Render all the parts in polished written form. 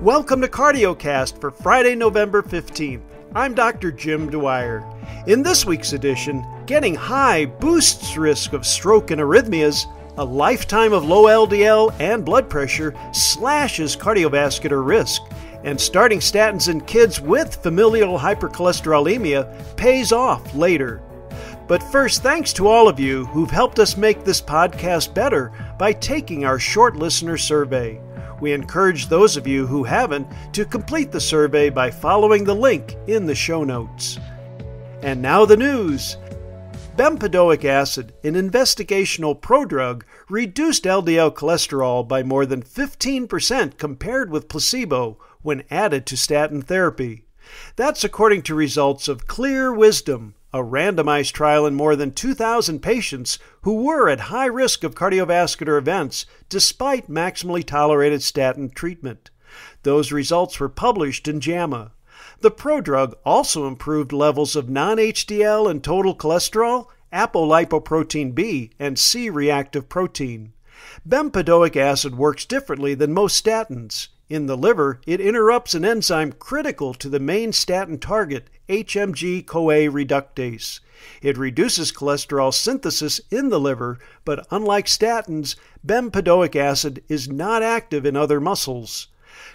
Welcome to CardioCast for Friday, November 15th. I'm Dr. Jim Dwyer. In this week's edition, getting high boosts risk of stroke and arrhythmias, a lifetime of low LDL and blood pressure slashes cardiovascular risk, and starting statins in kids with familial hypercholesterolemia pays off later. But first, thanks to all of you who've helped us make this podcast better by taking our short listener survey. We encourage those of you who haven't to complete the survey by following the link in the show notes. And now the news. Bempedoic acid, an investigational prodrug, reduced LDL cholesterol by more than 15% compared with placebo when added to statin therapy. That's according to results of Clear Wisdom, a randomized trial in more than 2,000 patients who were at high risk of cardiovascular events despite maximally tolerated statin treatment. Those results were published in JAMA. The prodrug also improved levels of non-HDL and total cholesterol, apolipoprotein B, and C-reactive protein. Bempedoic acid works differently than most statins. In the liver, it interrupts an enzyme critical to the main statin target, HMG-CoA reductase. It reduces cholesterol synthesis in the liver, but unlike statins, bempedoic acid is not active in other muscles.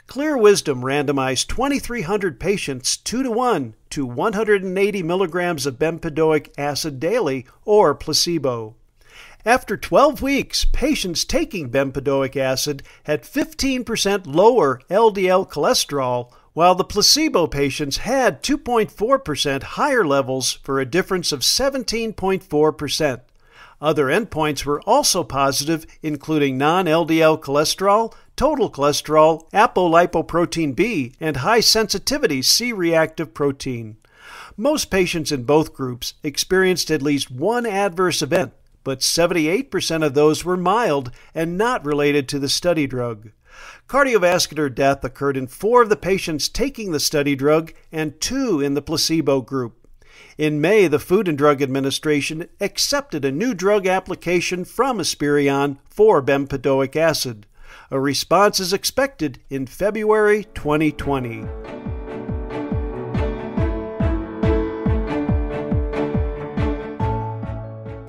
Clear Wisdom randomized 2,300 patients 2-to-1 to 180 milligrams of bempedoic acid daily or placebo. After 12 weeks, patients taking bempedoic acid had 15% lower LDL cholesterol, while the placebo patients had 2.4% higher levels for a difference of 17.4%. Other endpoints were also positive, including non-LDL cholesterol, total cholesterol, apolipoprotein B, and high-sensitivity C-reactive protein. Most patients in both groups experienced at least one adverse event, but 78% of those were mild and not related to the study drug. Cardiovascular death occurred in 4 of the patients taking the study drug and 2 in the placebo group. In May, the Food and Drug Administration accepted a new drug application from Esperion for bempedoic acid. A response is expected in February 2020.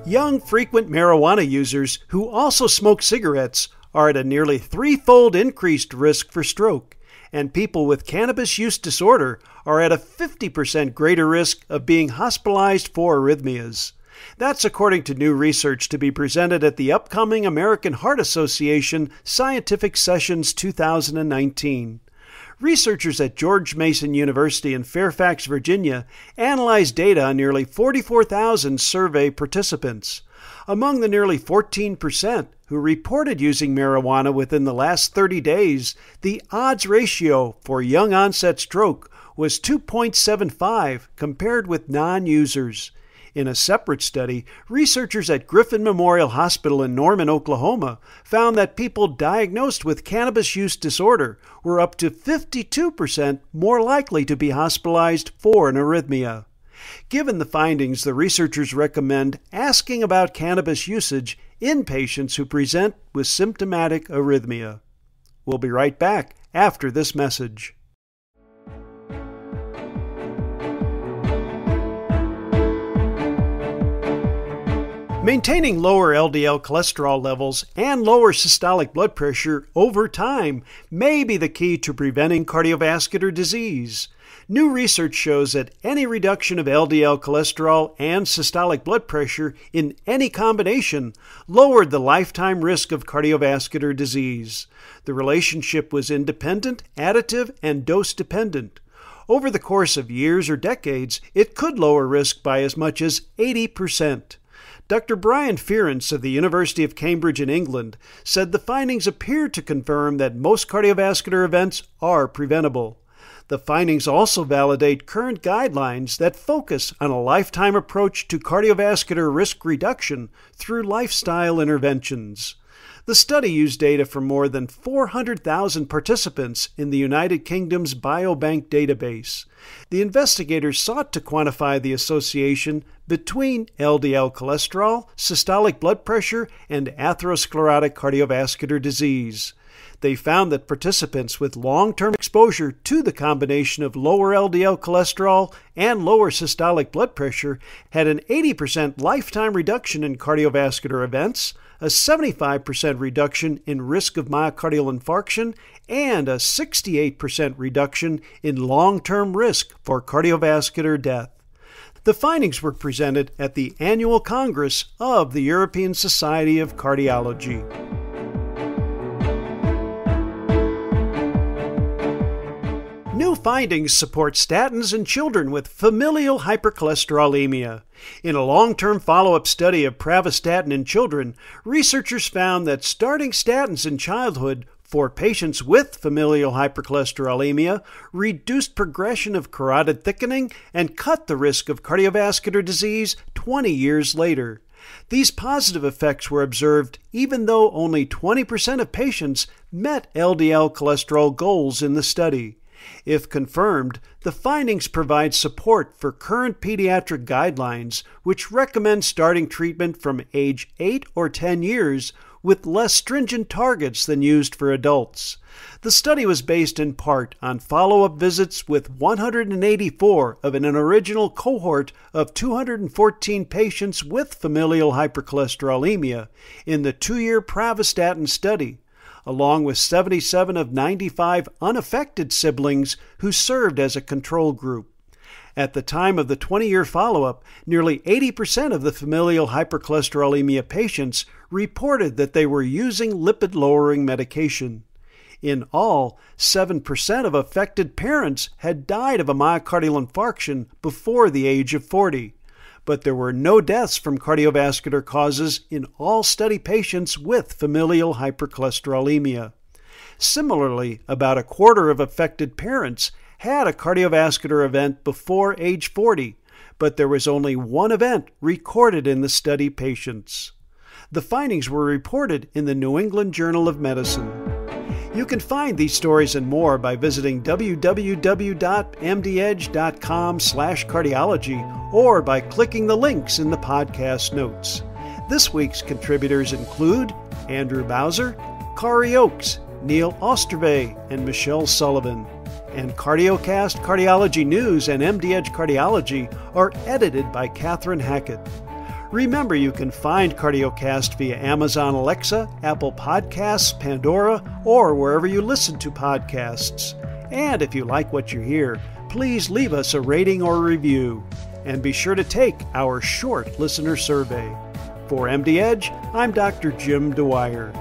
Young frequent marijuana users who also smoke cigarettes are at a nearly 3-fold increased risk for stroke, and people with cannabis use disorder are at a 50% greater risk of being hospitalized for arrhythmias. That's according to new research to be presented at the upcoming American Heart Association Scientific Sessions 2019. Researchers at George Mason University in Fairfax, Virginia, analyzed data on nearly 44,000 survey participants. Among the nearly 14% who reported using marijuana within the last 30 days, the odds ratio for young-onset stroke was 2.75 compared with non-users. In a separate study, researchers at Griffin Memorial Hospital in Norman, Oklahoma, found that people diagnosed with cannabis use disorder were up to 52% more likely to be hospitalized for an arrhythmia. Given the findings, the researchers recommend asking about cannabis usage in patients who present with symptomatic arrhythmia. We'll be right back after this message. Maintaining lower LDL cholesterol levels and lower systolic blood pressure over time may be the key to preventing cardiovascular disease. New research shows that any reduction of LDL cholesterol and systolic blood pressure in any combination lowered the lifetime risk of cardiovascular disease. The relationship was independent, additive, and dose-dependent. Over the course of years or decades, it could lower risk by as much as 80%. Dr. Brian Fearance of the University of Cambridge in England said the findings appear to confirm that most cardiovascular events are preventable. The findings also validate current guidelines that focus on a lifetime approach to cardiovascular risk reduction through lifestyle interventions. The study used data from more than 400,000 participants in the United Kingdom's Biobank database. The investigators sought to quantify the association between LDL cholesterol, systolic blood pressure, and atherosclerotic cardiovascular disease. They found that participants with long-term exposure to the combination of lower LDL cholesterol and lower systolic blood pressure had an 80% lifetime reduction in cardiovascular events, a 75% reduction in risk of myocardial infarction, and a 68% reduction in long-term risk for cardiovascular death. The findings were presented at the annual Congress of the European Society of Cardiology. New findings support statins in children with familial hypercholesterolemia. In a long-term follow-up study of pravastatin in children, researchers found that starting statins in childhood for patients with familial hypercholesterolemia reduced progression of carotid thickening and cut the risk of cardiovascular disease 20 years later. These positive effects were observed even though only 20% of patients met LDL cholesterol goals in the study. If confirmed, the findings provide support for current pediatric guidelines, which recommend starting treatment from age 8 or 10 years with less stringent targets than used for adults. The study was based in part on follow-up visits with 184 of an original cohort of 214 patients with familial hypercholesterolemia in the 2-year pravastatin study, along with 77 of 95 unaffected siblings who served as a control group. At the time of the 20-year follow-up, nearly 80% of the familial hypercholesterolemia patients reported that they were using lipid-lowering medication. In all, 7% of affected parents had died of a myocardial infarction before the age of 40. But there were no deaths from cardiovascular causes in all study patients with familial hypercholesterolemia. Similarly, about a quarter of affected parents had a cardiovascular event before age 40, but there was only one event recorded in the study patients. The findings were reported in the New England Journal of Medicine. You can find these stories and more by visiting www.mdedge.com/cardiology or by clicking the links in the podcast notes. This week's contributors include Andrew Bowser, Kari Oakes, Neil Ostervey, and Michelle Sullivan. And CardioCast Cardiology News and MD Edge Cardiology are edited by Catherine Hackett. Remember, you can find CardioCast via Amazon Alexa, Apple Podcasts, Pandora, or wherever you listen to podcasts. And if you like what you hear, please leave us a rating or review. And be sure to take our short listener survey. For MD Edge, I'm Dr. Jim Dwyer.